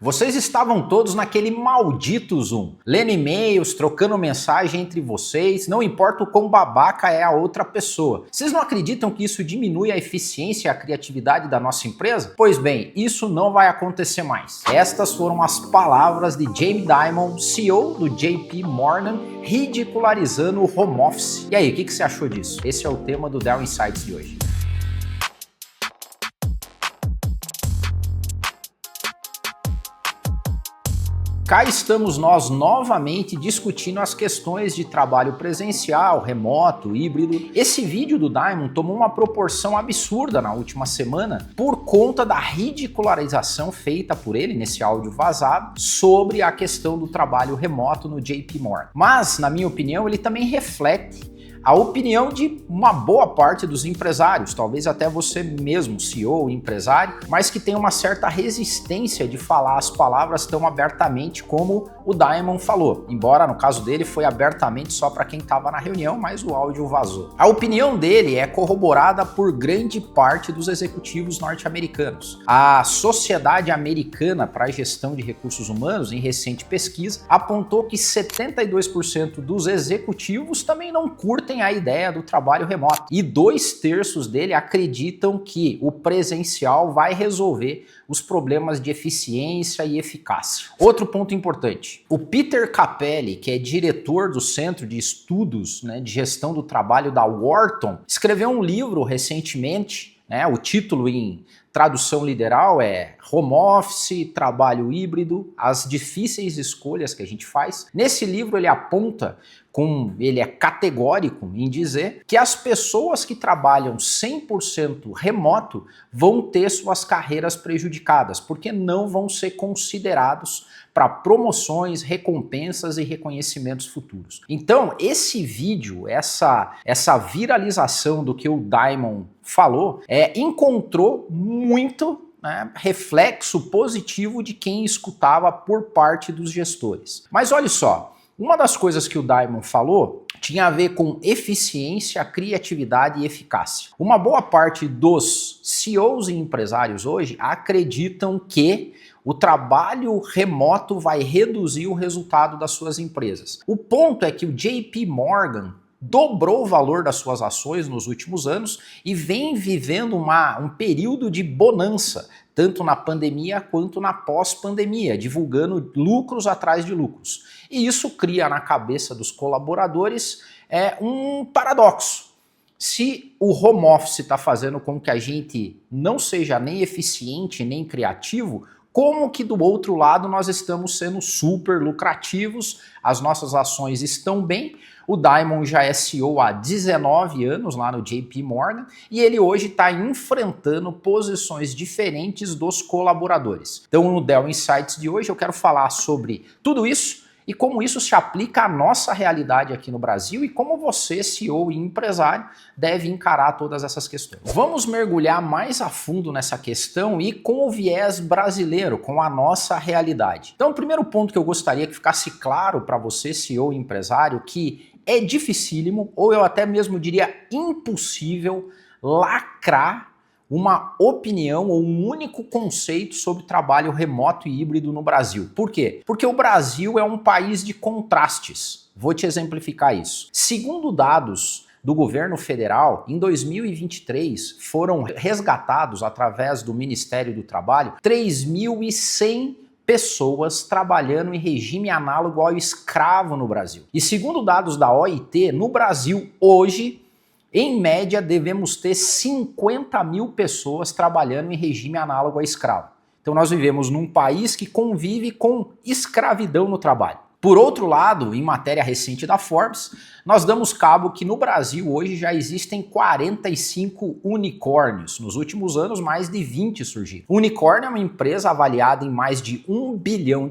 Vocês estavam todos naquele maldito Zoom, lendo e-mails, trocando mensagem entre vocês, não importa o quão babaca é a outra pessoa. Vocês não acreditam que isso diminui a eficiência e a criatividade da nossa empresa? Pois bem, isso não vai acontecer mais. Estas foram as palavras de Jamie Dimon, CEO do JP Morgan, ridicularizando o home office. E aí, o que você achou disso? Esse é o tema do Dell Insights de hoje. Cá estamos nós novamente discutindo as questões de trabalho presencial, remoto, híbrido. Esse vídeo do Dimon tomou uma proporção absurda na última semana por conta da ridicularização feita por ele nesse áudio vazado sobre a questão do trabalho remoto no JP Morgan. Mas, na minha opinião, ele também reflete a opinião de uma boa parte dos empresários, talvez até você mesmo, CEO, empresário, mas que tem uma certa resistência de falar as palavras tão abertamente como o Dimon falou. Embora no caso dele foi abertamente só para quem estava na reunião, mas o áudio vazou. A opinião dele é corroborada por grande parte dos executivos norte-americanos. A Sociedade Americana para a Gestão de Recursos Humanos, em recente pesquisa, apontou que 72% dos executivos também não curtem a ideia do trabalho remoto. E 2/3 dele acreditam que o presencial vai resolver os problemas de eficiência e eficácia. Outro ponto importante, o Peter Capelli, que é diretor do Centro de Estudos, de Gestão do Trabalho da Wharton, escreveu um livro recentemente, o título em tradução literal é Home Office, Trabalho Híbrido, as difíceis escolhas que a gente faz. Nesse livro ele aponta, ele é categórico em dizer que as pessoas que trabalham 100% remoto vão ter suas carreiras prejudicadas, porque não vão ser considerados para promoções, recompensas e reconhecimentos futuros. Então, esse vídeo, essa viralização do que o Dimon falou, encontrou muito reflexo positivo de quem escutava por parte dos gestores. Mas olha só, uma das coisas que o Dimon falou tinha a ver com eficiência, criatividade e eficácia. Uma boa parte dos CEOs e empresários hoje acreditam que o trabalho remoto vai reduzir o resultado das suas empresas. O ponto é que o JP Morgan dobrou o valor das suas ações nos últimos anos e vem vivendo um período de bonança, tanto na pandemia quanto na pós-pandemia, divulgando lucros atrás de lucros. E isso cria na cabeça dos colaboradores um paradoxo. Se o home office está fazendo com que a gente não seja nem eficiente nem criativo, como que do outro lado nós estamos sendo super lucrativos, as nossas ações estão bem. O Dimon já é CEO há 19 anos lá no JP Morgan e ele hoje está enfrentando posições diferentes dos colaboradores. Então no Dell Insights de hoje eu quero falar sobre tudo isso e como isso se aplica à nossa realidade aqui no Brasil e como você, CEO e empresário, deve encarar todas essas questões. Vamos mergulhar mais a fundo nessa questão e com o viés brasileiro, com a nossa realidade. Então o primeiro ponto que eu gostaria que ficasse claro para você, CEO e empresário, que é dificílimo, ou eu até mesmo diria impossível, lacrar uma opinião ou um único conceito sobre trabalho remoto e híbrido no Brasil. Por quê? Porque o Brasil é um país de contrastes. Vou te exemplificar isso. Segundo dados do governo federal, em 2023 foram resgatados através do Ministério do Trabalho 3.100 pessoas trabalhando em regime análogo ao escravo no Brasil. E segundo dados da OIT, no Brasil hoje, em média, devemos ter 50 mil pessoas trabalhando em regime análogo a escravo. Então nós vivemos num país que convive com escravidão no trabalho. Por outro lado, em matéria recente da Forbes, nós damos cabo que no Brasil hoje já existem 45 unicórnios. Nos últimos anos, mais de 20 surgiram. O unicórnio é uma empresa avaliada em mais de $1 bilhão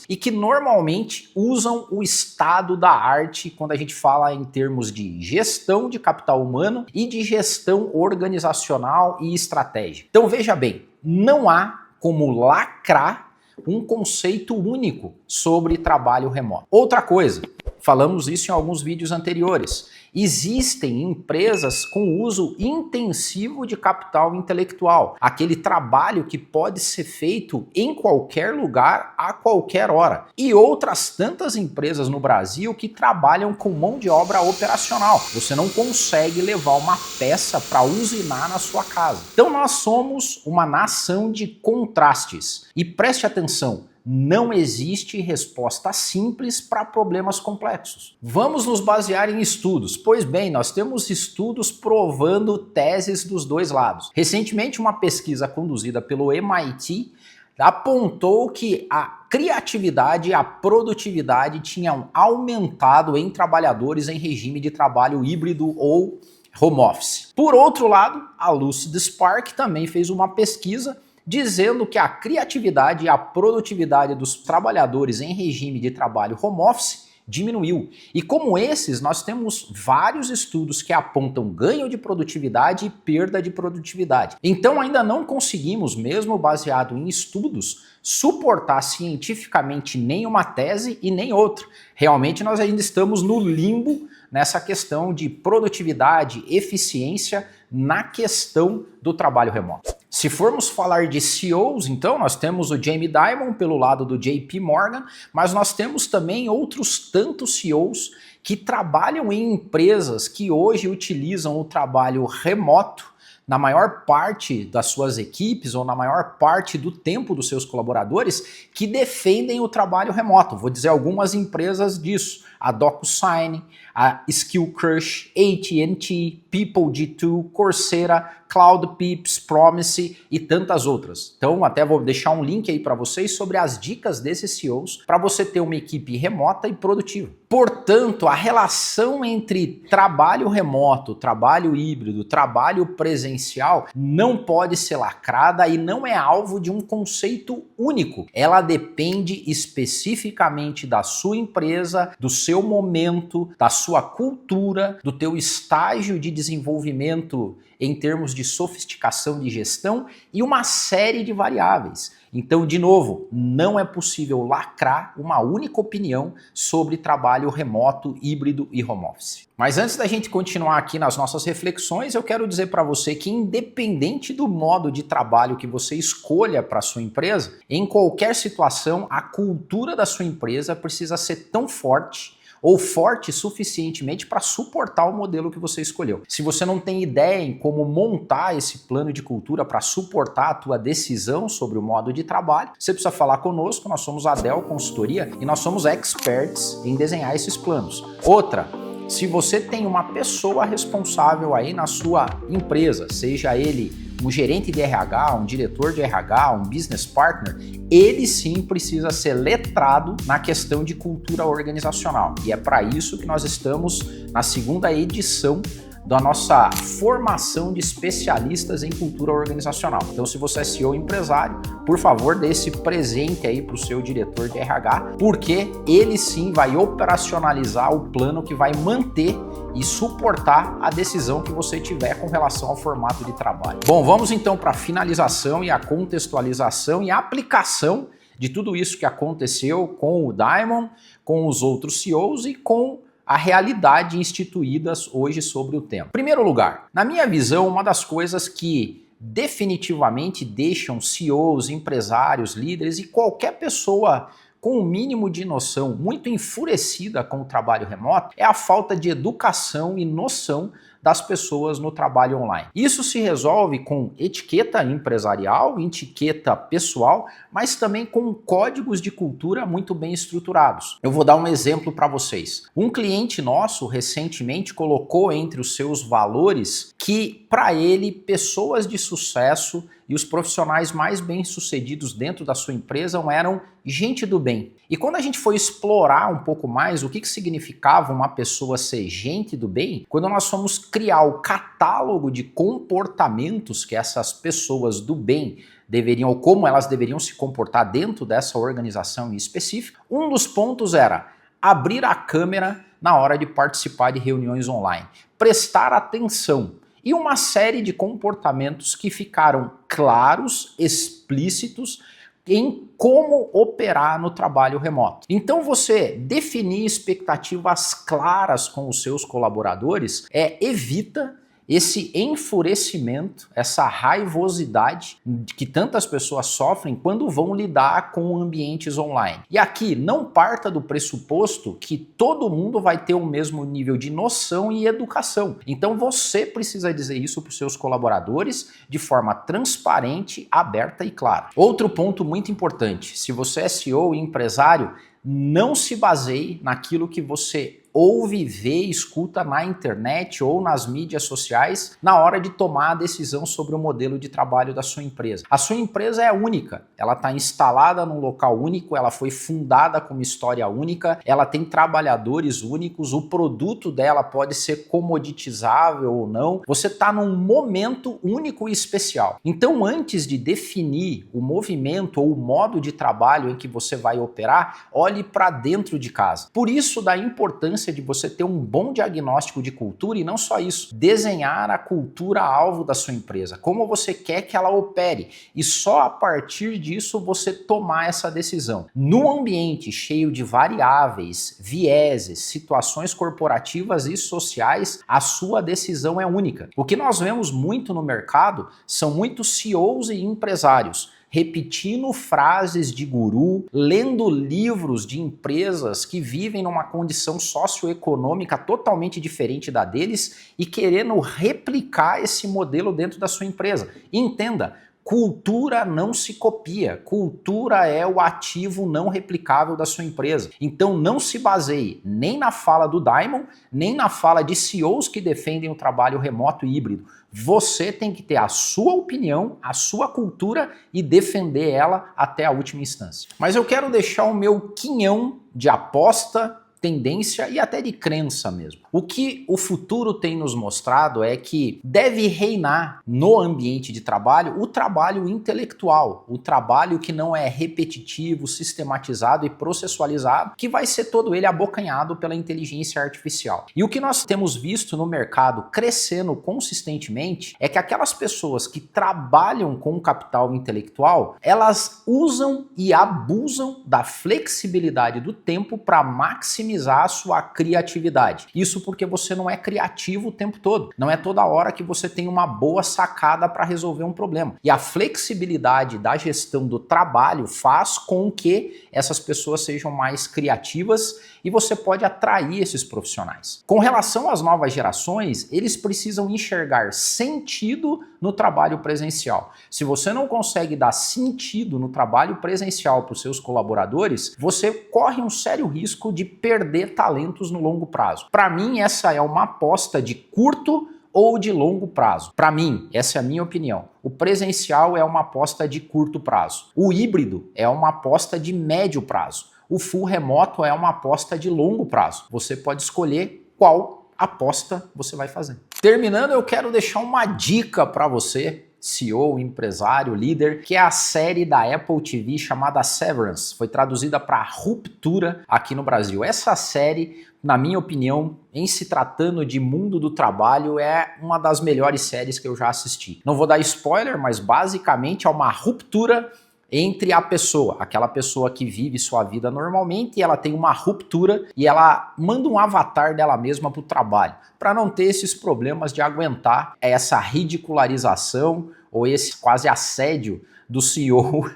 e que normalmente usam o estado da arte quando a gente fala em termos de gestão de capital humano e de gestão organizacional e estratégica. Então veja bem, não há como lacrar um conceito único sobre trabalho remoto. Outra coisa, Falamos isso em alguns vídeos anteriores. Existem empresas com uso intensivo de capital intelectual, aquele trabalho que pode ser feito em qualquer lugar, a qualquer hora. E outras tantas empresas no Brasil que trabalham com mão de obra operacional. Você não consegue levar uma peça para usinar na sua casa. Então nós somos uma nação de contrastes. E preste atenção, não existe resposta simples para problemas complexos. Vamos nos basear em estudos. Pois bem, nós temos estudos provando teses dos dois lados. Recentemente, uma pesquisa conduzida pelo MIT apontou que a criatividade e a produtividade tinham aumentado em trabalhadores em regime de trabalho híbrido ou home office. Por outro lado, a Lucid Spark também fez uma pesquisa dizendo que a criatividade e a produtividade dos trabalhadores em regime de trabalho home office diminuiu. E como esses, nós temos vários estudos que apontam ganho de produtividade e perda de produtividade. Então ainda não conseguimos, mesmo baseado em estudos, suportar cientificamente nenhuma tese e nem outra. Realmente nós ainda estamos no limbo nessa questão de produtividade, eficiência na questão do trabalho remoto. Se formos falar de CEOs, então nós temos o Jamie Dimon pelo lado do JP Morgan, mas nós temos também outros tantos CEOs que trabalham em empresas que hoje utilizam o trabalho remoto na maior parte das suas equipes ou na maior parte do tempo dos seus colaboradores que defendem o trabalho remoto. Vou dizer algumas empresas disso: a DocuSign, a SkillCrush, AT&T, PeopleG2, Coursera, CloudPeeps, Promise e tantas outras. Então até vou deixar um link aí para vocês sobre as dicas desses CEOs para você ter uma equipe remota e produtiva. Portanto, a relação entre trabalho remoto, trabalho híbrido, trabalho presencial não pode ser lacrada e não é alvo de um conceito único. Ela depende especificamente da sua empresa, do seu momento, da sua cultura, do teu estágio de desenvolvimento em termos de sofisticação de gestão e uma série de variáveis. Então, de novo, não é possível lacrar uma única opinião sobre trabalho remoto, híbrido e home office. Mas antes da gente continuar aqui nas nossas reflexões, eu quero dizer para você que independente do modo de trabalho que você escolha para sua empresa, em qualquer situação, a cultura da sua empresa precisa ser tão forte ou forte suficientemente para suportar o modelo que você escolheu. Se você não tem ideia em como montar esse plano de cultura para suportar a tua decisão sobre o modo de trabalho, você precisa falar conosco. Nós somos a Dell Consultoria e nós somos experts em desenhar esses planos. Outra, se você tem uma pessoa responsável aí na sua empresa, seja ele um gerente de RH, um diretor de RH, um business partner, ele sim precisa ser letrado na questão de cultura organizacional. E é para isso que nós estamos na segunda edição da nossa formação de especialistas em cultura organizacional. Então, se você é CEO empresário, por favor, dê esse presente aí para o seu diretor de RH, porque ele sim vai operacionalizar o plano que vai manter e suportar a decisão que você tiver com relação ao formato de trabalho. Bom, vamos então para a finalização e a contextualização e a aplicação de tudo isso que aconteceu com o Dimon, com os outros CEOs e com a realidade instituídas hoje sobre o tema. Em primeiro lugar, na minha visão, uma das coisas que definitivamente deixam CEOs, empresários, líderes e qualquer pessoa com o mínimo de noção muito enfurecida com o trabalho remoto é a falta de educação e noção das pessoas no trabalho online. Isso se resolve com etiqueta empresarial, etiqueta pessoal, mas também com códigos de cultura muito bem estruturados. Eu vou dar um exemplo para vocês. Um cliente nosso recentemente colocou entre os seus valores que, para ele, pessoas de sucesso e os profissionais mais bem-sucedidos dentro da sua empresa eram gente do bem. E quando a gente foi explorar um pouco mais o que significava uma pessoa ser gente do bem, quando nós fomos criar o catálogo de comportamentos que essas pessoas do bem deveriam, ou como elas deveriam se comportar dentro dessa organização em específico, um dos pontos era abrir a câmera na hora de participar de reuniões online, prestar atenção, e uma série de comportamentos que ficaram claros, explícitos em como operar no trabalho remoto. Então você definir expectativas claras com os seus colaboradores evita esse enfurecimento, essa raivosidade que tantas pessoas sofrem quando vão lidar com ambientes online. E aqui não parta do pressuposto que todo mundo vai ter o mesmo nível de noção e educação. Então você precisa dizer isso para os seus colaboradores de forma transparente, aberta e clara. Outro ponto muito importante, se você é CEO e empresário, não se baseie naquilo que você ouve, vê, escuta na internet ou nas mídias sociais na hora de tomar a decisão sobre o modelo de trabalho da sua empresa. A sua empresa é única, ela está instalada num local único, ela foi fundada com uma história única, ela tem trabalhadores únicos, o produto dela pode ser comoditizável ou não, você está num momento único e especial. Então, antes de definir o movimento ou o modo de trabalho em que você vai operar, olhe para dentro de casa. Por isso, da importância de você ter um bom diagnóstico de cultura e não só isso, desenhar a cultura-alvo da sua empresa, como você quer que ela opere e só a partir disso você tomar essa decisão. No ambiente cheio de variáveis, vieses, situações corporativas e sociais, a sua decisão é única. O que nós vemos muito no mercado são muitos CEOs e empresários repetindo frases de guru, lendo livros de empresas que vivem numa condição socioeconômica totalmente diferente da deles e querendo replicar esse modelo dentro da sua empresa. E entenda, cultura não se copia, cultura é o ativo não replicável da sua empresa. Então não se baseie nem na fala do Diamond, nem na fala de CEOs que defendem o trabalho remoto e híbrido. Você tem que ter a sua opinião, a sua cultura e defender ela até a última instância. Mas eu quero deixar o meu quinhão de aposta, tendência e até de crença mesmo. O que o futuro tem nos mostrado é que deve reinar no ambiente de trabalho o trabalho intelectual, o trabalho que não é repetitivo, sistematizado e processualizado, que vai ser todo ele abocanhado pela inteligência artificial. E o que nós temos visto no mercado crescendo consistentemente é que aquelas pessoas que trabalham com o capital intelectual, elas usam e abusam da flexibilidade do tempo para maximizar a sua criatividade. Isso porque você não é criativo o tempo todo. Não é toda hora que você tem uma boa sacada para resolver um problema. E a flexibilidade da gestão do trabalho faz com que essas pessoas sejam mais criativas e você pode atrair esses profissionais. Com relação às novas gerações, eles precisam enxergar sentido no trabalho presencial. Se você não consegue dar sentido no trabalho presencial para os seus colaboradores, você corre um sério risco de perder talentos no longo prazo. Para mim, essa é uma aposta de curto ou de longo prazo. Para mim, essa é a minha opinião. O presencial é uma aposta de curto prazo. O híbrido é uma aposta de médio prazo. O full remoto é uma aposta de longo prazo. Você pode escolher qual aposta você vai fazer. Terminando, eu quero deixar uma dica para você, CEO, empresário, líder, que é a série da Apple TV chamada Severance. Foi traduzida para Ruptura aqui no Brasil. Essa série, na minha opinião, em se tratando de mundo do trabalho, é uma das melhores séries que eu já assisti. Não vou dar spoiler, mas basicamente é uma ruptura entre a pessoa, aquela pessoa que vive sua vida normalmente e ela tem uma ruptura e ela manda um avatar dela mesma para o trabalho, para não ter esses problemas de aguentar essa ridicularização ou esse quase assédio do CEO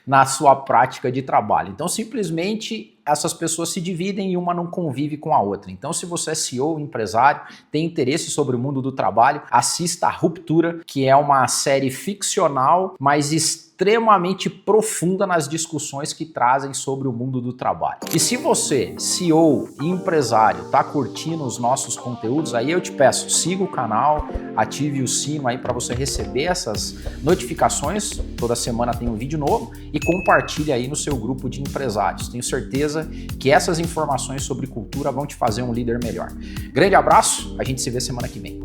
na sua prática de trabalho. Então, simplesmente, essas pessoas se dividem e uma não convive com a outra. Então, se você é CEO, empresário, tem interesse sobre o mundo do trabalho, assista a Ruptura, que é uma série ficcional, mas extremamente profunda nas discussões que trazem sobre o mundo do trabalho. E se você, CEO e empresário, tá curtindo os nossos conteúdos, aí eu te peço, siga o canal, ative o sino aí para você receber essas notificações. Toda semana tem um vídeo novo e compartilhe aí no seu grupo de empresários. Tenho certeza que essas informações sobre cultura vão te fazer um líder melhor. Grande abraço, a gente se vê semana que vem.